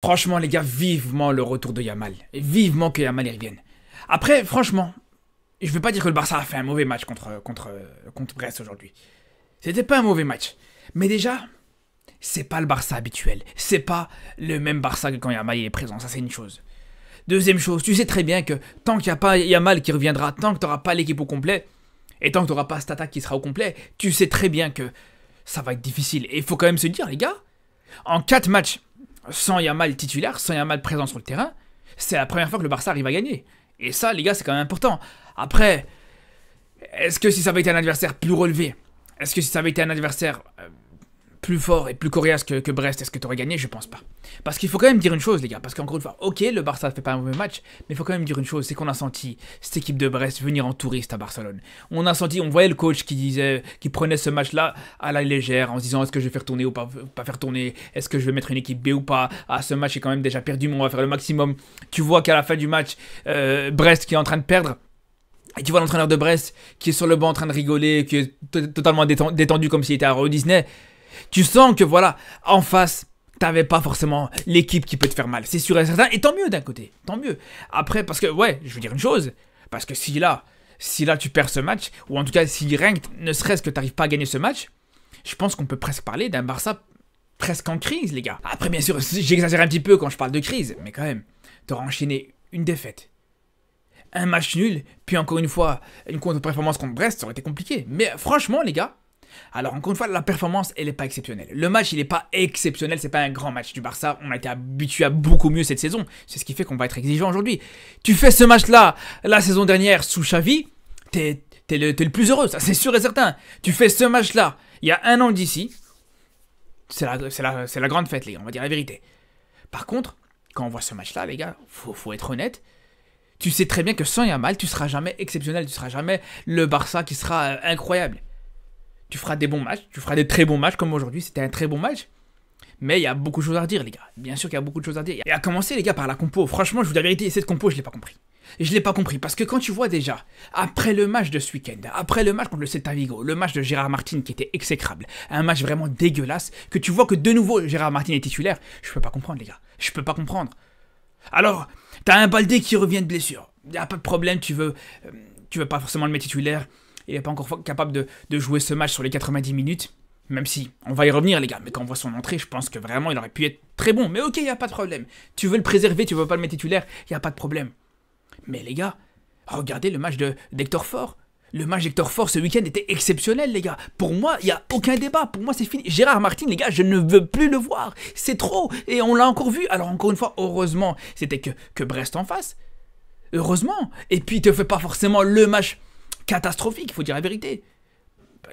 Franchement, les gars, vivement le retour de Yamal. Et vivement que Yamal y revienne. Après, franchement, je veux pas dire que le Barça a fait un mauvais match contre Brest aujourd'hui. C'était pas un mauvais match. Mais déjà, c'est pas le Barça habituel. C'est pas le même Barça que quand Yamal est présent. Ça, c'est une chose. Deuxième chose, tu sais très bien que tant qu'il n'y a pas Yamal qui reviendra, tant que tu n'auras pas l'équipe au complet, et tant que tu n'auras pas cette attaque qui sera au complet, tu sais très bien que ça va être difficile. Et il faut quand même se dire, les gars, en 4 matchs, sans Yamal titulaire, sans Yamal présent sur le terrain, c'est la première fois que le Barça arrive à gagner. Et ça, les gars, c'est quand même important. Après, est-ce que si ça avait été un adversaire plus relevé, est-ce que si ça avait été un adversaire plus fort et plus coriace que Brest, est-ce que tu aurais gagné? Je pense pas. Parce qu'il faut quand même dire une chose, les gars. Parce qu'encore une fois, ok, le Barça ne fait pas un mauvais match, mais il faut quand même dire une chose, c'est qu'on a senti cette équipe de Brest venir en touriste à Barcelone. On a senti, on voyait le coach qui prenait ce match-là à la légère, en se disant est-ce que je vais faire tourner ou pas faire tourner, est-ce que je vais mettre une équipe B ou pas. Ah, ce match est quand même déjà perdu, mais on va faire le maximum. Tu vois qu'à la fin du match, Brest qui est en train de perdre. Et tu vois l'entraîneur de Brest qui est sur le banc en train de rigoler, qui est totalement détendu comme s'il était à Euro Disney. Tu sens que voilà, en face, t'avais pas forcément l'équipe qui peut te faire mal. C'est sûr et certain. Et tant mieux d'un côté. Tant mieux. Après, parce que, ouais, je veux dire une chose. Parce que si là tu perds ce match, ou en tout cas, si rien ne serait-ce que t'arrives pas à gagner ce match, je pense qu'on peut presque parler d'un Barça presque en crise, les gars. Après, bien sûr, j'exagère un petit peu quand je parle de crise, mais quand même, t'auras enchaîné une défaite, un match nul, puis encore une fois, une contre-performance contre Brest, ça aurait été compliqué. Mais franchement, les gars, alors encore une fois, la performance, elle n'est pas exceptionnelle. Le match, il n'est pas exceptionnel, c'est pas un grand match du Barça. On a été habitué à beaucoup mieux cette saison. C'est ce qui fait qu'on va être exigeant aujourd'hui. Tu fais ce match-là, la saison dernière, sous Xavi, t'es le plus heureux, ça c'est sûr et certain. Tu fais ce match-là, il y a un an d'ici, c'est la grande fête, les gars, on va dire la vérité. Par contre, quand on voit ce match-là, les gars, faut être honnête. Tu sais très bien que sans Yamal, tu seras jamais exceptionnel, tu seras jamais le Barça qui sera incroyable. Tu feras des bons matchs, tu feras des très bons matchs comme aujourd'hui, c'était un très bon match. Mais il y a beaucoup de choses à redire, les gars. Bien sûr qu'il y a beaucoup de choses à dire. Et à commencer, les gars, par la compo. Franchement, je vous dis la vérité, cette compo, je l'ai pas compris. Et je l'ai pas compris parce que quand tu vois déjà, après le match de ce week-end, après le match contre le Celta Vigo, le match de Gérard Martin qui était exécrable, un match vraiment dégueulasse, que tu vois que de nouveau Gérard Martin est titulaire, je peux pas comprendre, les gars. Je peux pas comprendre. Alors, t'as un Baldé qui revient de blessure. Y a pas de problème, tu veux pas forcément le mettre titulaire. Il n'est pas encore capable de jouer ce match sur les 90 minutes. Même si, on va y revenir les gars, mais quand on voit son entrée, je pense que vraiment il aurait pu être très bon. Mais ok, il n'y a pas de problème. Tu veux le préserver, tu veux pas le mettre titulaire, il n'y a pas de problème. Mais les gars, regardez le match d'Hector Fort. Le match d'Hector Fort ce week-end était exceptionnel les gars. Pour moi, il n'y a aucun débat. Pour moi, c'est fini. Gérard Martin, les gars, je ne veux plus le voir. C'est trop. Et on l'a encore vu. Alors encore une fois, heureusement, c'était que Brest en face. Heureusement. Et puis, il te fait pas forcément le match catastrophique, il faut dire la vérité.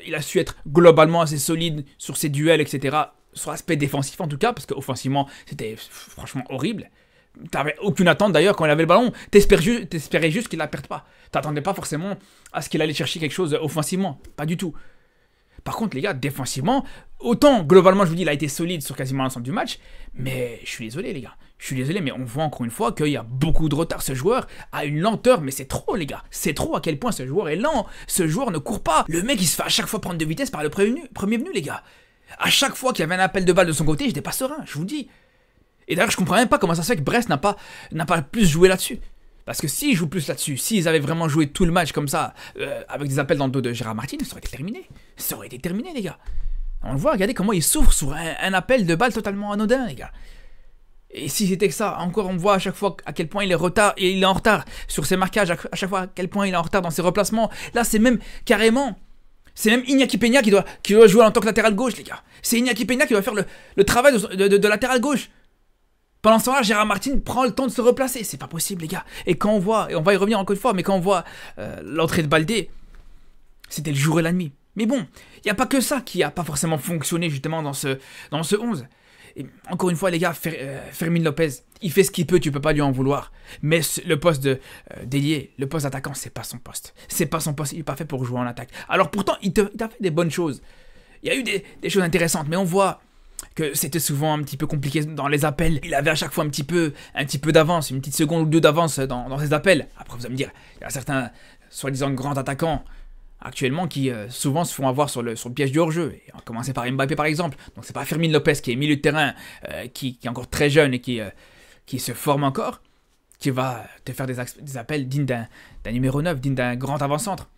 Il a su être globalement assez solide sur ses duels, etc. Sur l'aspect défensif en tout cas, parce qu'offensivement, c'était franchement horrible. T'avais aucune attente d'ailleurs quand il avait le ballon. T'espérais juste qu'il la perde pas. T'attendais pas forcément à ce qu'il allait chercher quelque chose offensivement. Pas du tout. Par contre, les gars, défensivement, autant globalement, je vous dis, il a été solide sur quasiment l'ensemble du match, mais je suis désolé, les gars. Je suis désolé, mais on voit encore une fois qu'il y a beaucoup de retard. Ce joueur a une lenteur, mais c'est trop, les gars. C'est trop à quel point ce joueur est lent. Ce joueur ne court pas. Le mec, il se fait à chaque fois prendre de vitesse par le premier venu, les gars. À chaque fois qu'il y avait un appel de balle de son côté, j'étais pas serein, je vous dis. Et d'ailleurs, je comprends même pas comment ça se fait que Brest n'a pas plus joué là-dessus. Parce que s'ils jouent plus là-dessus, s'ils avaient vraiment joué tout le match comme ça, avec des appels dans le dos de Gérard Martin, ça aurait été terminé. Ça aurait été terminé, les gars. On le voit, regardez comment il souffre sur un appel de balle totalement anodin, les gars. Et si c'était que ça, encore on voit à chaque fois à quel point il est en retard sur ses marquages, à chaque fois à quel point il est en retard dans ses replacements. Là, c'est même carrément... C'est même Iñaki Peña qui doit jouer en tant que latéral gauche, les gars. C'est Iñaki Peña qui doit faire le travail de latéral gauche. Pendant ce temps-là, Gérard Martin prend le temps de se replacer. C'est pas possible, les gars. Et quand on voit, et on va y revenir encore une fois, mais quand on voit l'entrée de Baldé, c'était le jour et la nuit. Mais bon, il n'y a pas que ça qui n'a pas forcément fonctionné justement dans ce 11. Et encore une fois, les gars, Fermín López, il fait ce qu'il peut, tu peux pas lui en vouloir. Mais le poste d'ailier, le poste d'attaquant, c'est pas son poste. C'est pas son poste, il n'est pas fait pour jouer en attaque. Alors pourtant, il a fait des bonnes choses. Il y a eu des choses intéressantes, mais on voit que c'était souvent un petit peu compliqué dans les appels. Il avait à chaque fois un petit peu d'avance, une petite seconde ou deux d'avance dans ses appels. Après, vous allez me dire, il y a certains soi-disant grands attaquants actuellement qui souvent se font avoir sur le piège du hors-jeu. Et on va commencer par Mbappé par exemple. Donc c'est pas Fermin Lopez qui est milieu de terrain, qui est encore très jeune et qui se forme encore, qui va te faire des appels dignes d'un numéro 9, dignes d'un grand avant-centre.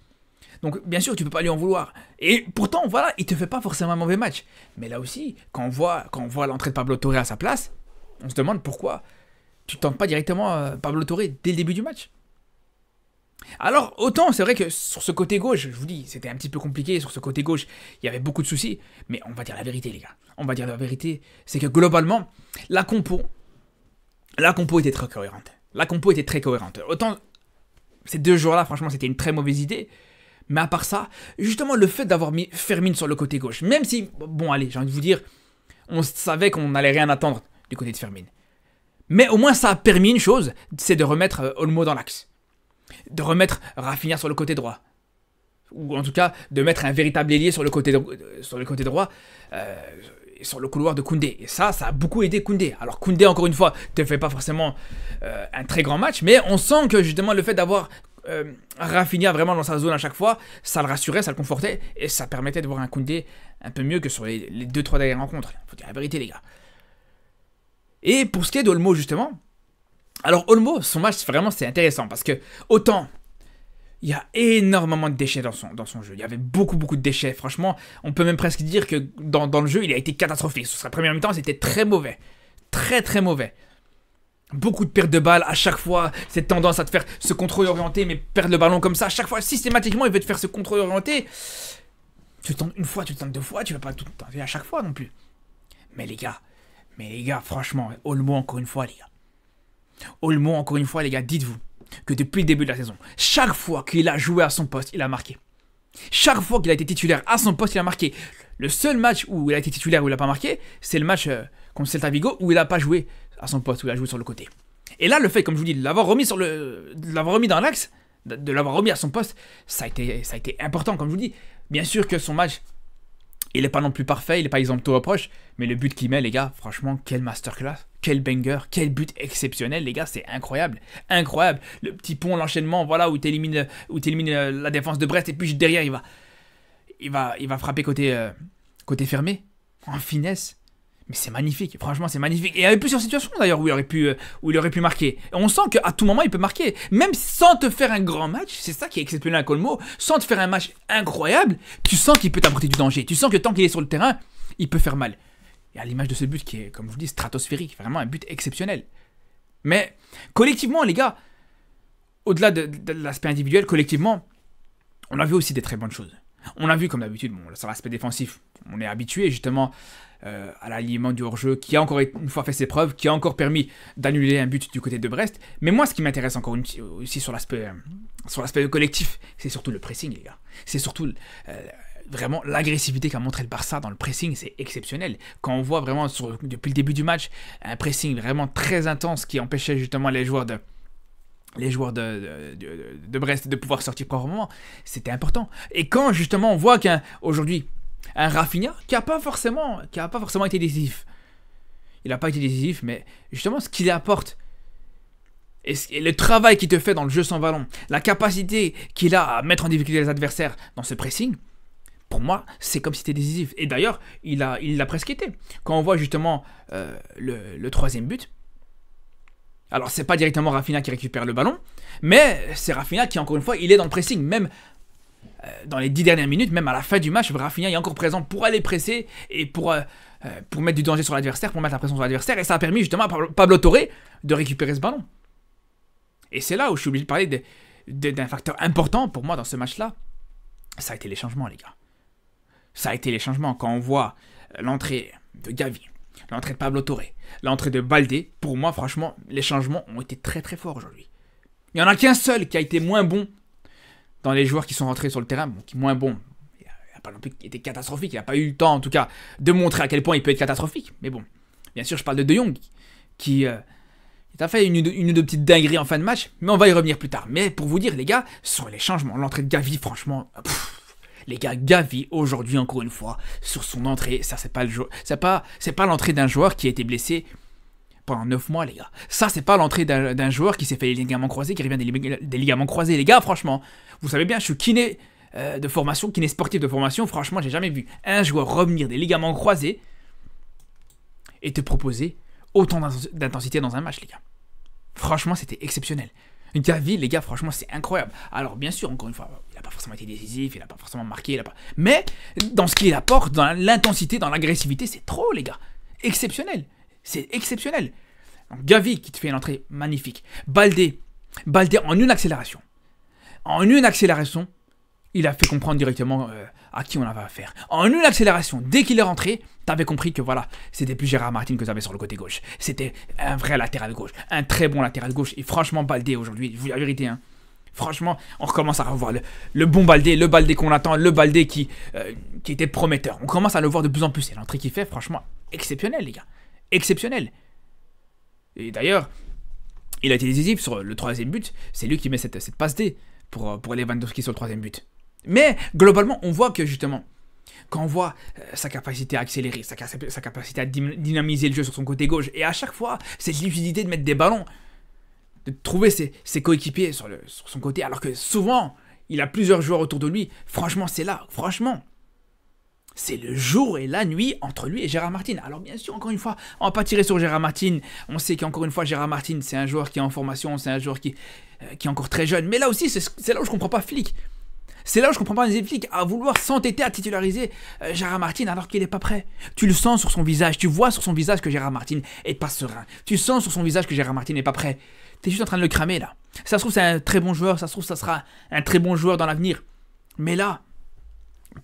Donc bien sûr tu peux pas lui en vouloir. Et pourtant voilà, il te fait pas forcément un mauvais match. Mais là aussi, quand on voit l'entrée de Pablo Torre à sa place, on se demande pourquoi tu tentes pas directement Pablo Torre dès le début du match. Alors, autant, c'est vrai que sur ce côté gauche, je vous dis, c'était un petit peu compliqué, sur ce côté gauche, il y avait beaucoup de soucis, mais on va dire la vérité, les gars. On va dire la vérité, c'est que globalement, la compo était très cohérente. La compo était très cohérente. Autant, ces 2 joueurs-là, franchement, c'était une très mauvaise idée, mais à part ça, justement, le fait d'avoir mis Fermin sur le côté gauche, même si, bon, allez, j'ai envie de vous dire, on savait qu'on n'allait rien attendre du côté de Fermin. Mais au moins, ça a permis une chose, c'est de remettre Olmo dans l'axe. De remettre Rafinha sur le côté droit. Ou en tout cas, de mettre un véritable ailier sur le côté droit, sur le couloir de Koundé. Et ça a beaucoup aidé Koundé. Alors Koundé, encore une fois, ne fait pas forcément un très grand match, mais on sent que justement le fait d'avoir Rafinha vraiment dans sa zone à chaque fois, ça le rassurait, ça le confortait, et ça permettait de voir un Koundé un peu mieux que sur les 2-3 dernières rencontres. Faut dire la vérité, les gars. Et pour ce qui est d'Olmo, justement, alors Olmo, son match, vraiment, c'est intéressant parce que autant il y a énormément de déchets dans son jeu. Il y avait beaucoup de déchets. Franchement, on peut même presque dire que dans le jeu, il a été catastrophique. Sur sa première mi-temps, c'était très mauvais. Très mauvais. Beaucoup de pertes de balles à chaque fois. Cette tendance à te faire ce contrôle orienté, mais perdre le ballon comme ça. À chaque fois, systématiquement, il veut te faire ce contrôle orienté. Tu le tentes une fois, tu le tentes 2 fois. Tu ne vas pas tout tenter à chaque fois non plus. Mais les gars, franchement, Olmo, encore une fois, les gars. Olmo, encore une fois, les gars, dites-vous que depuis le début de la saison, chaque fois qu'il a joué à son poste, il a marqué. Chaque fois qu'il a été titulaire à son poste, il a marqué. Le seul match où il a été titulaire où il n'a pas marqué, c'est le match contre Celta Vigo où il n'a pas joué à son poste, où il a joué sur le côté. Et là, le fait, comme je vous dis, de l'avoir remis dans l'axe, de l'avoir remis à son poste, ça a été important, comme je vous dis. Bien sûr que son match, il n'est pas non plus parfait, il n'est pas exempt de tout reproche, mais le but qu'il met, les gars, franchement, quel masterclass, quel banger, quel but exceptionnel, les gars, c'est incroyable, incroyable. Le petit pont, l'enchaînement, voilà, où tu élimines la défense de Brest, et puis derrière, il va frapper côté fermé, en finesse. Mais c'est magnifique, franchement c'est magnifique. Et il y avait plusieurs situations d'ailleurs où il aurait pu marquer. Et on sent qu'à tout moment il peut marquer. Même sans te faire un grand match, c'est ça qui est exceptionnel à Olmo, sans te faire un match incroyable, tu sens qu'il peut t'apporter du danger. Tu sens que tant qu'il est sur le terrain, il peut faire mal. Et à l'image de ce but qui est, comme je vous dis, stratosphérique, vraiment un but exceptionnel. Mais collectivement les gars, au-delà de l'aspect individuel, collectivement, on a vu aussi des très bonnes choses. On a vu comme d'habitude, bon, sur l'aspect défensif, on est habitué justement à l'alignement du hors-jeu qui a encore une fois fait ses preuves, qui a encore permis d'annuler un but du côté de Brest. Mais moi, ce qui m'intéresse encore aussi sur l'aspect collectif, c'est surtout le pressing, les gars. C'est surtout vraiment l'agressivité qu'a montré le Barça dans le pressing, c'est exceptionnel. Quand on voit vraiment depuis le début du match un pressing vraiment très intense qui empêchait justement les joueurs de Brest de pouvoir sortir proprement, c'était important. Et quand justement on voit qu'aujourd'hui un Rafinha qui n'a pas forcément été décisif, il n'a pas été décisif, mais justement ce qu'il apporte et le travail qu'il te fait dans le jeu sans ballon, la capacité qu'il a à mettre en difficulté les adversaires dans ce pressing, pour moi c'est comme si c'était décisif. Et d'ailleurs il l'a presque été. Quand on voit justement le 3e but, alors c'est pas directement Rafinha qui récupère le ballon, mais c'est Rafinha qui, encore une fois, il est dans le pressing, même dans les 10 dernières minutes, même à la fin du match, Rafinha est encore présent pour aller presser et pour mettre du danger sur l'adversaire, pour mettre la pression sur l'adversaire, et ça a permis justement à Pablo Torre de récupérer ce ballon. Et c'est là où je suis obligé de parler d'un facteur important pour moi dans ce match-là, ça a été les changements, les gars. Ça a été les changements quand on voit l'entrée de Gavi, l'entrée de Pablo Torre, l'entrée de Baldé. Pour moi, franchement, les changements ont été très très forts aujourd'hui. Il n'y en a qu'un seul qui a été moins bon dans les joueurs qui sont rentrés sur le terrain. Bon, qui est moins bon. Il n'a pas non plus été catastrophique. Il n'a pas eu le temps, en tout cas, de montrer à quel point il peut être catastrophique. Mais bon, bien sûr, je parle de Jong, qui a fait une ou deux petites dingueries en fin de match. Mais on va y revenir plus tard. Mais pour vous dire, les gars, sur les changements, l'entrée de Gavi, franchement... les gars, Gavi, aujourd'hui, encore une fois, sur son entrée, ça, c'est pas le jeu. C'est pas l'entrée d'un joueur qui a été blessé pendant 9 mois, les gars. Ça, c'est pas l'entrée d'un joueur qui s'est fait les ligaments croisés, qui revient des ligaments croisés. Les gars, franchement, vous savez bien, je suis kiné de formation, kiné sportif de formation, franchement, j'ai jamais vu un joueur revenir des ligaments croisés et te proposer autant d'intensité dans un match, les gars. Franchement, c'était exceptionnel. Gavi, les gars, franchement, c'est incroyable. Alors, bien sûr, encore une fois, il n'a pas forcément été décisif, il n'a pas forcément marqué, mais dans ce qu'il apporte, dans l'intensité, dans l'agressivité, c'est trop, les gars. Exceptionnel. C'est exceptionnel. Donc, Gavi qui te fait une entrée magnifique. Baldé en une accélération. En une accélération, il a fait comprendre directement à qui on avait affaire. En une accélération, dès qu'il est rentré, t'avais compris que voilà, c'était plus Gérard Martin que t'avais sur le côté gauche. C'était un vrai latéral gauche, un très bon latéral gauche. Et franchement, Baldé aujourd'hui, je vous dis la vérité, hein, franchement, on recommence à revoir le bon Baldé, le Baldé qu'on attend, le Baldé qui était prometteur. On commence à le voir de plus en plus. Et l'entrée qu'il fait, franchement, exceptionnel, les gars. Exceptionnel. Et d'ailleurs, il a été décisif sur le troisième but. C'est lui qui met cette passe D pour Lewandowski sur le troisième but. Mais globalement, on voit que justement, quand on voit sa capacité à accélérer, sa capacité à dynamiser le jeu sur son côté gauche, et à chaque fois, cette lucidité de mettre des ballons, de trouver ses coéquipiers sur son côté, alors que souvent, il a plusieurs joueurs autour de lui, franchement, c'est là, franchement, c'est le jour et la nuit entre lui et Gérard Martin. Alors bien sûr, encore une fois, on va pas tirer sur Gérard Martin, on sait qu'encore une fois, Gérard Martin, c'est un joueur qui est en formation, c'est un joueur qui est encore très jeune, mais là aussi, c'est là où je comprends pas Flick. C'est là où je comprends pas les Flick à vouloir s'entêter à titulariser Gérard Martin alors qu'il n'est pas prêt. Tu le sens sur son visage, tu vois sur son visage que Gérard Martin est pas serein. Tu sens sur son visage que Gérard Martin n'est pas prêt. T'es juste en train de le cramer là. Ça se trouve c'est un très bon joueur, ça se trouve ça sera un très bon joueur dans l'avenir. Mais là,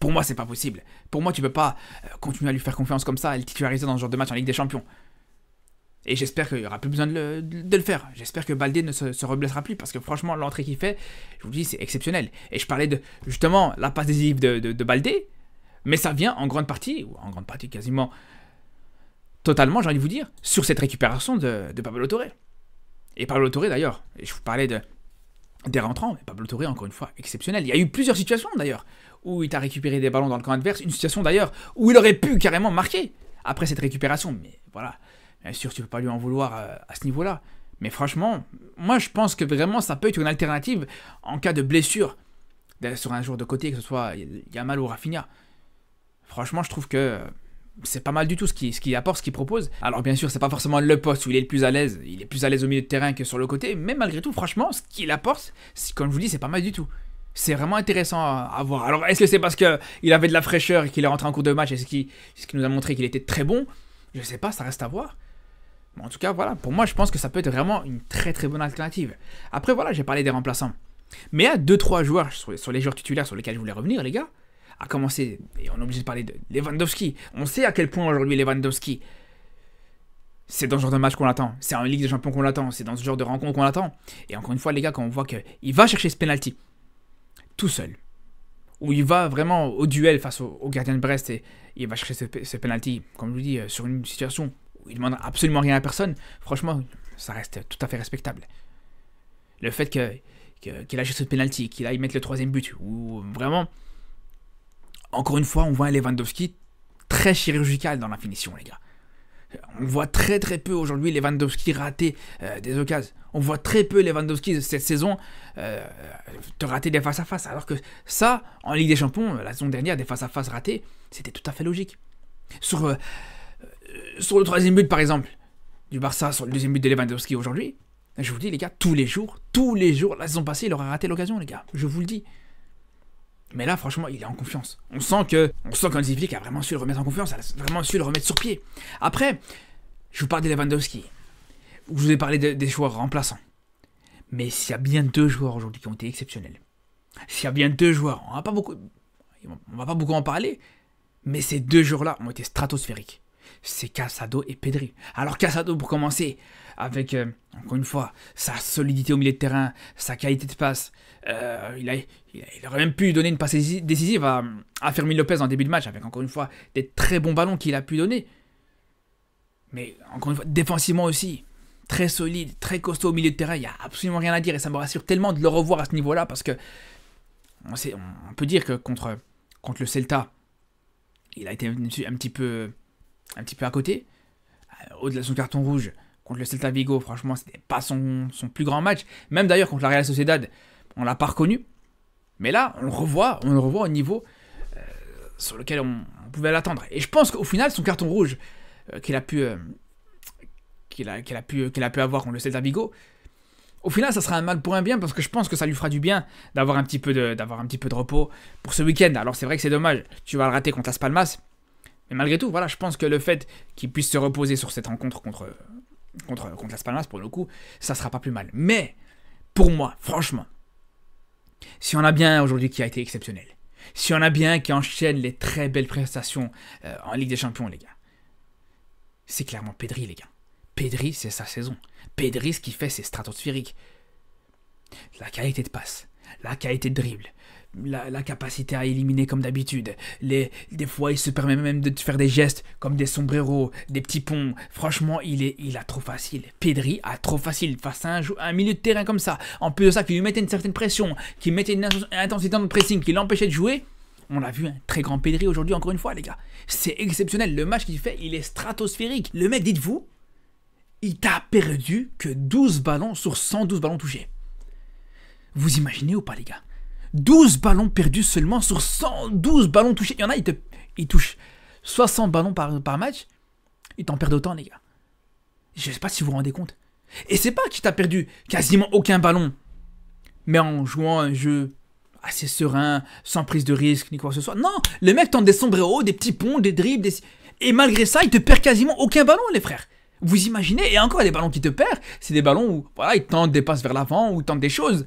pour moi c'est pas possible. Pour moi tu peux pas continuer à lui faire confiance comme ça, à le titulariser dans ce genre de match en Ligue des Champions. Et j'espère qu'il n'y aura plus besoin de le faire. J'espère que Baldé ne se reblessera plus. Parce que franchement, l'entrée qu'il fait, je vous dis, c'est exceptionnel. Et je parlais de, justement, la passe décisive de Baldé. Mais ça vient en grande partie, ou en grande partie quasiment totalement, j'ai envie de vous dire, sur cette récupération de Pablo Torre. Et Pablo Torre, d'ailleurs, et je vous parlais des rentrants, mais Pablo Torre, encore une fois, exceptionnel. Il y a eu plusieurs situations, d'ailleurs, où il a récupéré des ballons dans le camp adverse. Une situation, d'ailleurs, où il aurait pu carrément marquer après cette récupération. Mais voilà. Bien sûr, tu ne peux pas lui en vouloir à ce niveau-là. Mais franchement, moi je pense que vraiment ça peut être une alternative en cas de blessure sur un joueur de côté, que ce soit Yamal ou Rafinha. Franchement, je trouve que c'est pas mal du tout ce qu'il apporte, ce qu'il propose. Alors bien sûr, c'est pas forcément le poste où il est le plus à l'aise. Il est plus à l'aise au milieu de terrain que sur le côté. Mais malgré tout, franchement, ce qu'il apporte, comme je vous dis, c'est pas mal du tout. C'est vraiment intéressant à voir. Alors, est-ce que c'est parce qu'il avait de la fraîcheur et qu'il est rentré en cours de match et ce qui nous a montré qu'il était très bon? Je sais pas, ça reste à voir. En tout cas, voilà, pour moi, je pense que ça peut être vraiment une très très bonne alternative. Après, voilà, j'ai parlé des remplaçants. Mais il y a 2-3 joueurs sur les joueurs titulaires sur lesquels je voulais revenir, les gars. À commencer, et on est obligé de parler de Lewandowski. On sait à quel point aujourd'hui Lewandowski, c'est dans ce genre de match qu'on l'attend. C'est en Ligue des Champions qu'on l'attend. C'est dans ce genre de rencontre qu'on l'attend. Et encore une fois, les gars, quand on voit qu'il va chercher ce penalty tout seul, où il va vraiment au duel face au gardien de Brest et il va chercher ce penalty, comme je vous dis, sur une situation où il ne demande absolument rien à personne, franchement, ça reste tout à fait respectable. Le fait qu'il a cherché ce penalty, qu'il aille mettre le troisième but, où vraiment, encore une fois, on voit un Lewandowski très chirurgical dans la finition, les gars. On voit très très peu aujourd'hui Lewandowski rater des occasions. On voit très peu Lewandowski cette saison te rater des face-à-face. Alors que ça, en Ligue des Champions, la saison dernière, des face-à-face ratés, c'était tout à fait logique. Sur le troisième but, par exemple, du Barça, sur le deuxième but de Lewandowski aujourd'hui, je vous dis, les gars, tous les jours, la saison passée, il aurait raté l'occasion, les gars. Je vous le dis. Mais là, franchement, il est en confiance. On sent qu'Hansi Flick a vraiment su le remettre en confiance, a vraiment su le remettre sur pied. Après, je vous parle de Lewandowski. Je vous ai parlé des joueurs remplaçants. Mais s'il y a bien 2 joueurs aujourd'hui qui ont été exceptionnels, s'il y a bien 2 joueurs, on va pas beaucoup en parler, mais ces 2 joueurs-là ont été stratosphériques. C'est Casado et Pedri. Alors Casado, pour commencer, avec, encore une fois, sa solidité au milieu de terrain, sa qualité de passe, il aurait même pu donner une passe décisive à Fermín López en début de match, avec encore une fois des très bons ballons qu'il a pu donner. Mais encore une fois, défensivement aussi, très solide, très costaud au milieu de terrain, il n'y a absolument rien à dire et ça me rassure tellement de le revoir à ce niveau-là parce que on peut dire que contre le Celta, il a été un petit peu à côté. Au-delà de son carton rouge, contre le Celta Vigo, franchement, c'était pas son plus grand match. Même d'ailleurs, contre la Real Sociedad, on l'a pas reconnu. Mais là, on le revoit au niveau sur lequel on pouvait l'attendre. Et je pense qu'au final, son carton rouge qu'il a pu avoir contre le Celta Vigo, au final, ça sera un mal pour un bien, parce que je pense que ça lui fera du bien d'avoir un petit peu de repos pour ce week-end. Alors c'est vrai que c'est dommage, tu vas le rater contre Las Palmas, mais malgré tout, voilà, je pense que le fait qu'il puisse se reposer sur cette rencontre contre Las Palmas, pour le coup, ça sera pas plus mal. Mais, pour moi, franchement, si on a bien aujourd'hui qui a été exceptionnel, si on a bien qui enchaîne les très belles prestations en Ligue des Champions, les gars, c'est clairement Pedri, les gars. Pedri, c'est sa saison. Pedri, ce qu'il fait, c'est stratosphérique. La qualité de passe, la qualité de dribble, la capacité à éliminer comme d'habitude. Des fois, il se permet même de faire des gestes comme des sombreros, des petits ponts. Franchement, il a trop facile. Pedri a trop facile face à un milieu de terrain comme ça. En plus de ça, qui lui mettait une certaine pression, qui mettait une intensité dans le pressing, qui l'empêchait de jouer. On a vu un très grand Pedri aujourd'hui, encore une fois, les gars. C'est exceptionnel. Le match qu'il fait, il est stratosphérique. Le mec, dites-vous, il t'a perdu que 12 ballons sur 112 ballons touchés. Vous imaginez ou pas, les gars? 12 ballons perdus seulement sur 112 ballons touchés. Il y en a, il touche 60 ballons par match. Il t'en perd autant, les gars. Je ne sais pas si vous vous rendez compte. Et c'est pas qu'il t'a perdu quasiment aucun ballon, mais en jouant un jeu assez serein, sans prise de risque, ni quoi que ce soit. Non, le mec tente des sombreros, des petits ponts, des dribbles, et malgré ça, il te perd quasiment aucun ballon, les frères. Vous imaginez? Et encore, les ballons qui te perdent, c'est des ballons où, voilà, ils tentent des passes vers l'avant, ou ils tentent des choses.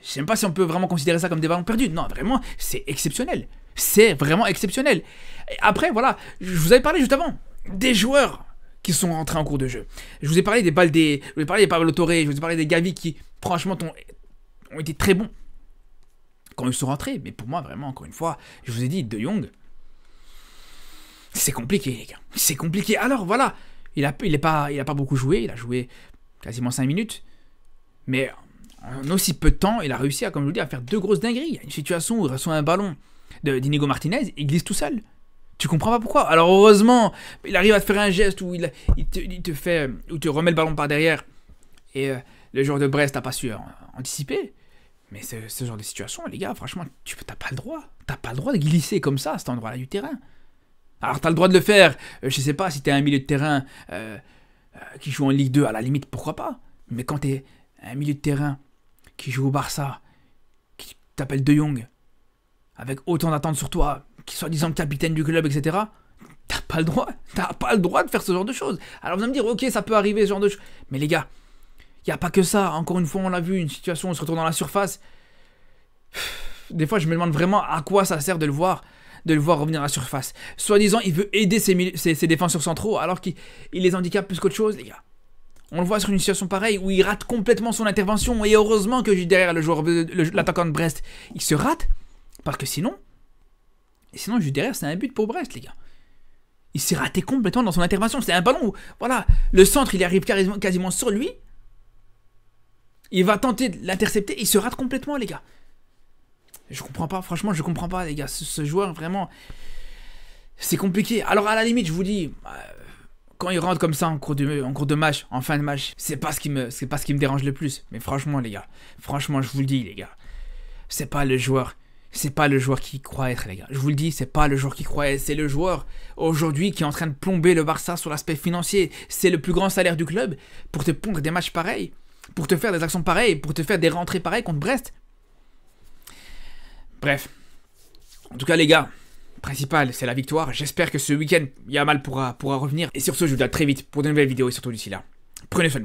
Je sais même pas si on peut vraiment considérer ça comme des ballons perdus. Non, vraiment, c'est exceptionnel. C'est vraiment exceptionnel. Et après, voilà, je vous avais parlé juste avant des joueurs qui sont rentrés en cours de jeu. Je vous ai parlé des Baldé, je vous ai parlé des Pablo Torre, je vous ai parlé des Gavi qui, franchement, ont été très bons quand ils sont rentrés. Mais pour moi, vraiment, encore une fois, je vous ai dit, De Jong, c'est compliqué, les gars. C'est compliqué. Alors, voilà, il a pas beaucoup joué. Il a joué quasiment 5 minutes. Mais en aussi peu de temps, il a réussi à, comme je vous dis, à faire 2 grosses dingueries. Il y a une situation où il reçoit un ballon d'Inigo Martinez, il glisse tout seul. Tu comprends pas pourquoi. Alors heureusement, il arrive à te faire un geste où il te remet le ballon par derrière. Et le joueur de Brest n'a pas su anticiper. Mais ce genre de situation, les gars, franchement, t'as pas le droit. T'as pas le droit de glisser comme ça à cet endroit-là du terrain. Alors t'as le droit de le faire, je sais pas, si t'es un milieu de terrain qui joue en Ligue 2, à la limite, pourquoi pas. Mais quand t'es un milieu de terrain qui joue au Barça, qui t'appelle De Jong, avec autant d'attentes sur toi, qui soit disant capitaine du club, etc., t'as pas le droit de faire ce genre de choses. Alors vous allez me dire, ok, ça peut arriver, ce genre de choses. Mais les gars, il n'y a pas que ça. Encore une fois, on l'a vu, une situation où on se retrouve dans la surface. Des fois, je me demande vraiment à quoi ça sert de le voir revenir à la surface. Soi-disant, il veut aider ses défenseurs centraux, alors qu'il les handicape plus qu'autre chose, les gars. On le voit sur une situation pareille, où il rate complètement son intervention, et heureusement que derrière l'attaquant de Brest, il se rate, parce que sinon, juste derrière, c'est un but pour Brest, les gars. Il s'est raté complètement dans son intervention. C'est un ballon où, voilà, le centre, il arrive quasiment sur lui. Il va tenter de l'intercepter, il se rate complètement, les gars. Je comprends pas, franchement, je comprends pas, les gars. Ce joueur, vraiment, c'est compliqué. Alors, à la limite, je vous dis, quand il rentre comme ça en cours de match, en fin de match, c'est pas ce qui me dérange le plus. Mais franchement, les gars, franchement, je vous le dis, les gars, c'est pas le joueur qui croit être, les gars. Je vous le dis, c'est pas le joueur qui croit être. C'est le joueur, aujourd'hui, qui est en train de plomber le Barça sur l'aspect financier. C'est le plus grand salaire du club pour te pondre des matchs pareils, pour te faire des actions pareilles, pour te faire des rentrées pareilles contre Brest. Bref. En tout cas, les gars, principal, c'est la victoire. J'espère que ce week-end, Yamal pourra revenir. Et sur ce, je vous dis à très vite pour de nouvelles vidéos et surtout d'ici là, prenez soin de vous.